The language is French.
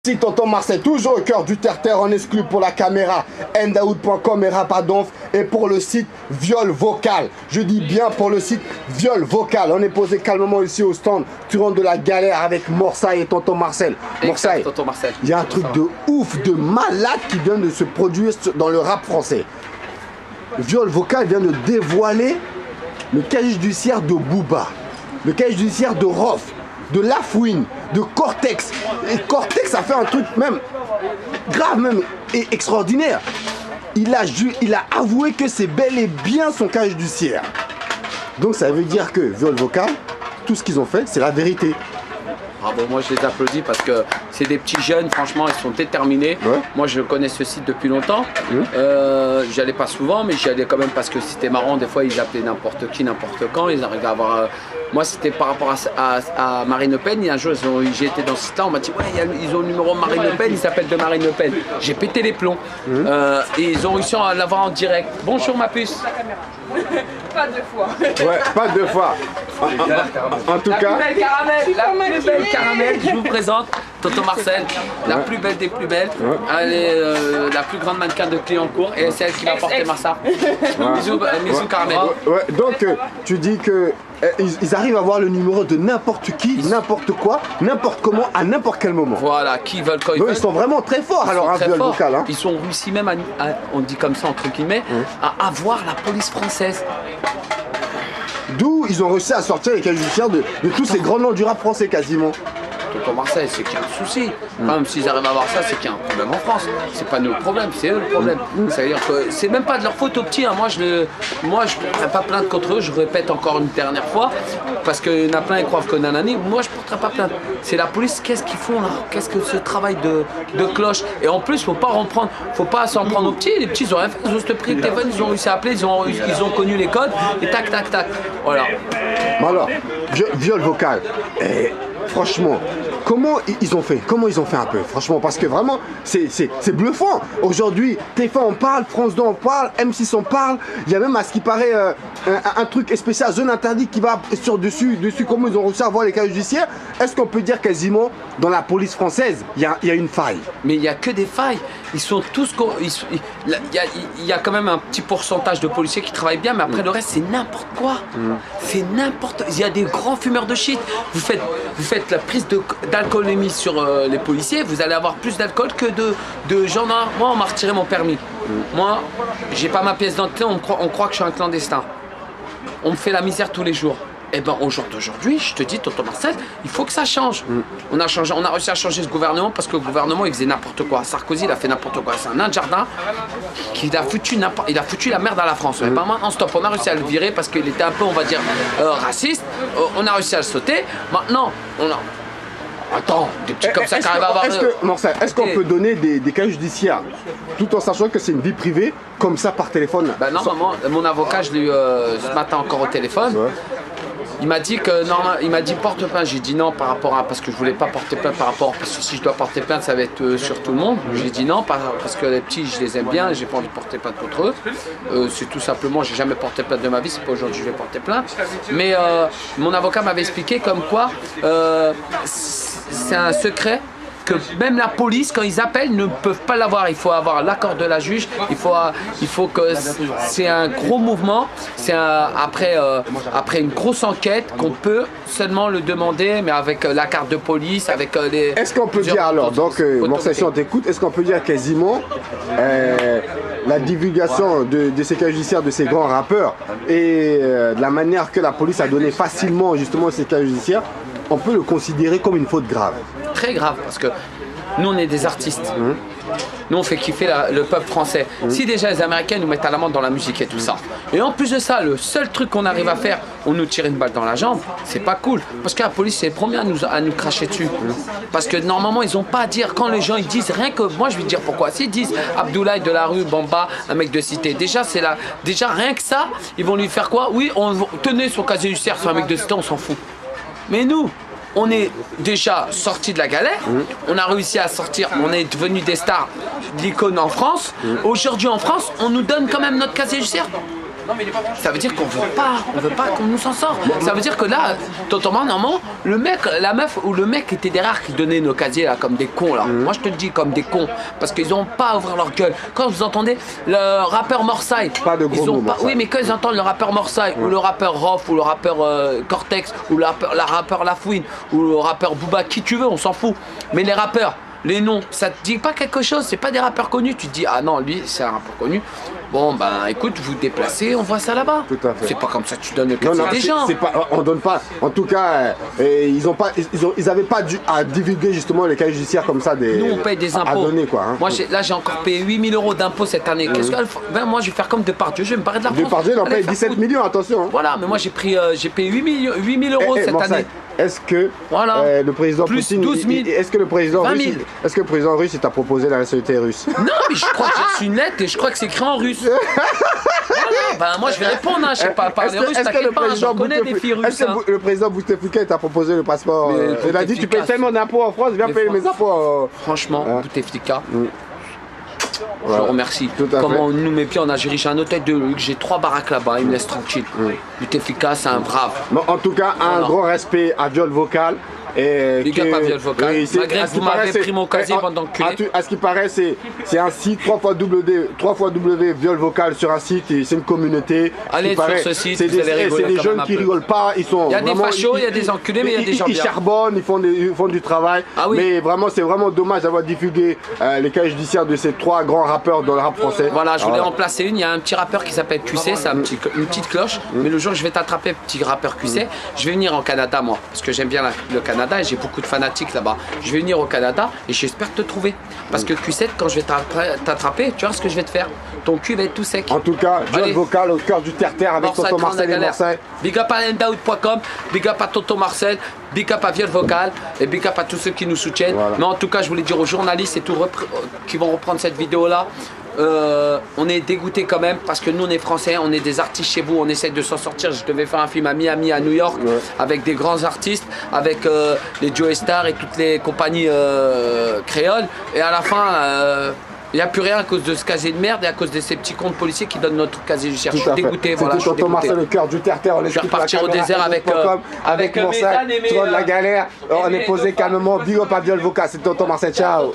Si tonton Marcel, toujours au cœur du terre-terre, en exclu pour la caméra ndaoud.com et Rapadonf, et pour le site Viol Vocal. Je dis bien pour le site Viol Vocal. On est posé calmement ici au stand, tu rentres de la galère avec Morsaï et tonton Marcel. Morsaï, il y a un truc de ouf, de malade qui vient de se produire dans le rap français. Viol Vocal vient de dévoiler le casier judiciaire de Booba, le casier judiciaire de Rof, de Lafouine, de Cortex. Et Cortex a fait un truc même grave, même et extraordinaire. Il a avoué que c'est bel et bien son casier judiciaire. Donc ça veut dire que Viol Vocal, tout ce qu'ils ont fait, c'est la vérité. Bravo, moi je les applaudis parce que c'est des petits jeunes, franchement ils sont déterminés. Ouais. Moi je connais ce site depuis longtemps. J'y allais pas souvent, mais j'y allais quand même parce que c'était marrant. Des fois ils appelaient n'importe qui, n'importe quand. Ils arrivaient à avoir. Moi c'était par rapport à Marine Le Pen. Un jour j'ai été dans ce site là, on m'a dit ouais, ils ont le numéro de Marine Le Pen, ils s'appellent de Marine Le Pen. J'ai pété les plombs. Et ils ont réussi à l'avoir en direct. Bonjour ma puce. Pas deux fois. Ouais, pas deux fois. En tout cas. La plus belle caramel, je vous présente tonton Marcel, la plus belle des plus belles. Elle est la plus grande mannequin de Clignancourt et c'est elle qui va porter Massa. Bisous caramel. Ouais, donc tu dis que ils arrivent à avoir le numéro de n'importe qui, n'importe quoi, n'importe comment, à n'importe quel moment. Voilà, qui veulent quand ils veulent. Ils sont vraiment très forts alors un Viol Vocal. Hein. Ils sont réussi même à, on dit comme ça entre guillemets, à avoir la police française. D'où ils ont réussi à sortir les casiers judiciaires de tous ces grands noms du rap français quasiment. Tonton Marcel, c'est qu'il y a un souci. Quand même, s'ils arrivent à avoir ça, c'est qu'il y a un problème en France. C'est pas nous le problème, c'est eux le problème. Ça veut dire que c'est même pas de leur faute aux petits. Hein. Moi, je ne porterai pas plainte contre eux. Je répète encore une dernière fois, parce qu'il y en a plein qui croient que nanani. Moi, je ne porterai pas plainte. C'est la police. Qu'est-ce qu'ils font là? Qu'est-ce que ce travail de cloche? Et en plus, faut pas s'en prendre aux petits. Les petits, ils ont rien fait. Ils ont juste pris le téléphone, ils ont réussi à appeler, ils ont connu les codes et tac, tac, tac. Voilà. Bon alors, Viol Vocal. Franchement, comment ils ont fait? Comment ils ont fait un peu? Franchement, parce que vraiment, c'est bluffant. Aujourd'hui, TF1 en parle, France 2 en parle, M6 en parle. Il y a même à ce qui paraît un truc spécial, zone interdite qui va dessus. Comment ils ont réussi à avoir les cas judiciaires? Est-ce qu'on peut dire quasiment dans la police française, il y a une faille? Mais il n'y a que des failles. Ils sont tous. Il y a quand même un petit pourcentage de policiers qui travaillent bien, mais après le reste, c'est n'importe quoi. C'est n'importe. Il y a des grands fumeurs de shit. Vous faites la prise d'alcoolémie sur les policiers, vous allez avoir plus d'alcool que de gens. Moi, on m'a retiré mon permis. Moi, j'ai pas ma pièce d'identité, on croit que je suis un clandestin. On me fait la misère tous les jours. Et ben au jour d'aujourd'hui, je te dis, tonton Marcel, il faut que ça change. On a réussi à changer ce gouvernement parce que le gouvernement il faisait n'importe quoi. Sarkozy il a fait n'importe quoi. C'est un nain de jardin qui a foutu la merde à la France. Et pas maintenant, stop. On a réussi à le virer parce qu'il était un peu, on va dire, raciste. On a réussi à le sauter. Maintenant, Attends, des petits comme ça qui arrivent à avoir... Est-ce qu'on peut donner des cas judiciaires tout en sachant que c'est une vie privée comme ça par téléphone? Bah non, mon avocat, je l'ai eu ce matin encore au téléphone. Ouais. Il m'a dit que non, il m'a dit porte plainte. J'ai dit non par rapport à parce que je voulais pas porter plainte parce que si je dois porter plainte, ça va être sur tout le monde. J'ai dit non parce que les petits, je les aime bien, et j'ai pas envie de porter plainte contre eux. C'est tout simplement, j'ai jamais porté plainte de ma vie. C'est pas aujourd'hui que je vais porter plainte. Mais mon avocat m'avait expliqué comme quoi c'est un secret. Que même la police, quand ils appellent, ne peuvent pas l'avoir. Il faut avoir l'accord de la juge. Il faut que c'est un gros mouvement. C'est après une grosse enquête qu'on peut seulement le demander, mais avec la carte de police, avec les. Est-ce qu'on peut dire alors, donc, Morsaï, si on t'écoute, est-ce qu'on peut dire quasiment la divulgation de ces cas judiciaires de ces grands rappeurs et de la manière que la police a donné facilement justement ces cas judiciaires, on peut le considérer comme une faute grave? Très grave, parce que nous on est des artistes. Nous on fait kiffer le peuple français. Si déjà les Américains nous mettent à l'amende dans la musique et tout ça, et en plus de ça, le seul truc qu'on arrive à faire, on nous tire une balle dans la jambe, c'est pas cool. Parce que la police c'est les premiers à nous cracher dessus. Parce que normalement ils ont pas à dire, quand les gens ils disent rien que, moi je vais te dire pourquoi. S'ils disent Abdoulaye de la rue, Bamba, un mec de cité, déjà c'est là, déjà rien que ça, ils vont lui faire quoi? Oui, tenez son casier judiciaire sur un mec de cité, on s'en fout. Mais nous, on est déjà sorti de la galère, on a réussi à sortir, on est devenu des stars, l'icône en France. Aujourd'hui en France, on nous donne quand même notre casier judiciaire. Ça veut dire qu'on veut pas qu'on nous s'en sorte. Ça veut dire que là, totalement, normalement, le mec, la meuf ou le mec qui était derrière qui donnait nos casiers là, comme des cons là. Moi je te le dis comme des cons. Parce qu'ils ont pas à ouvrir leur gueule. Quand vous entendez le rappeur Morsay, pas de gros mots, Morsay. oui mais quand ils entendent le rappeur Morsay, ou le rappeur Rof, ou le rappeur Cortex, ou la rappeur Lafouine, ou le rappeur Booba, qui tu veux, on s'en fout. Mais les rappeurs, les noms, ça te dit pas quelque chose, c'est pas des rappeurs connus. Tu te dis, ah non, lui, c'est un rappeur connu. Bon, ben écoute, vous déplacez, on voit ça là-bas. Tout à fait. C'est pas comme ça que tu donnes le casier des gens. Pas, on donne pas. En tout cas, ils avaient pas à divulguer justement les casiers judiciaires comme ça. Nous, on paye des impôts. À donner, quoi, hein. Moi, là, j'ai encore payé 8 000 € d'impôts cette année. Qu'est-ce que moi, je vais faire comme Depardieu, je vais me barrer de la France. Depardieu, il en paye 17 millions, attention. Hein. Voilà, mais moi, j'ai payé 8 000 € cette année. Est-ce que le président plus Poutine, 12 000, est-ce que le président russe, il t'a proposé la nationalité russe? Non, mais je crois que j'ai reçu une lettre et je crois que c'est écrit en russe. Voilà, ben moi je vais répondre, hein, je sais pas parler russe, t'inquiète pas, j'en connais des filles russes. Est-ce que le président Bouteflika t'a proposé le passeport? Il a dit tu payes tellement d'impôts en France, viens payer mes impôts. Franchement, Bouteflika. Je le remercie. Comment on nous met pied en Algérie, j'ai un hôtel de luxe, j'ai 3 baraques là-bas, il me laisse tranquille. Bouteflika, c'est un brave. Bon, en tout cas, un grand respect à Viol Vocal. Big up à Viol Vocal. Malgré que vous m'avez pris mon casier pendant que à ce qui paraît, c'est un site 3 fois W Viol Vocal sur un site, c'est une communauté. Allez sur ce site, c'est des jeunes qui rigolent pas, ils sont. Il y a des fachos, il y a des enculés, mais il y a des gens bien. Ils charbonnent, ils font du travail. Ah oui. Mais vraiment, c'est vraiment dommage d'avoir diffusé les casiers judiciaires de ces 3 grands rappeurs dans le rap français. Voilà, je voulais en placer une. Il y a un petit rappeur qui s'appelle QC, c'est une petite cloche. Mais le jour où je vais t'attraper, petit rappeur QC, je vais venir en Canada, moi, parce que j'aime bien le Canada et j'ai beaucoup de fanatiques là-bas. Je vais venir au Canada et j'espère te trouver. Parce que Q7, quand je vais t'attraper, tu vois ce que je vais te faire. Ton cul va être tout sec. En tout cas, Viol Vocal au cœur du terre-terre avec Tonton Marcel et Morsay. Big up à endaout.com, big up à Tonton Marcel, big up à Viol Vocal et big up à tous ceux qui nous soutiennent. Voilà. Mais en tout cas, je voulais dire aux journalistes et tout qui vont reprendre cette vidéo-là. On est dégoûté quand même parce que nous on est français, on est des artistes chez vous, on essaie de s'en sortir. Je devais faire un film à Miami, à New York, avec des grands artistes, avec les Joe Star et toutes les compagnies créoles. Et à la fin, il n'y a plus rien à cause de ce casier de merde et à cause de ces petits comptes policiers qui donnent notre casier judiciaire. Je suis dégoûté. Voilà, c'était Tonton Marcel, le cœur du terre-terre. Je vais repartir au désert avec Morsay. Tu vois de la galère. On est posé calmement. Big up à Viol Vocal. C'est Tonton Marcel. Ciao.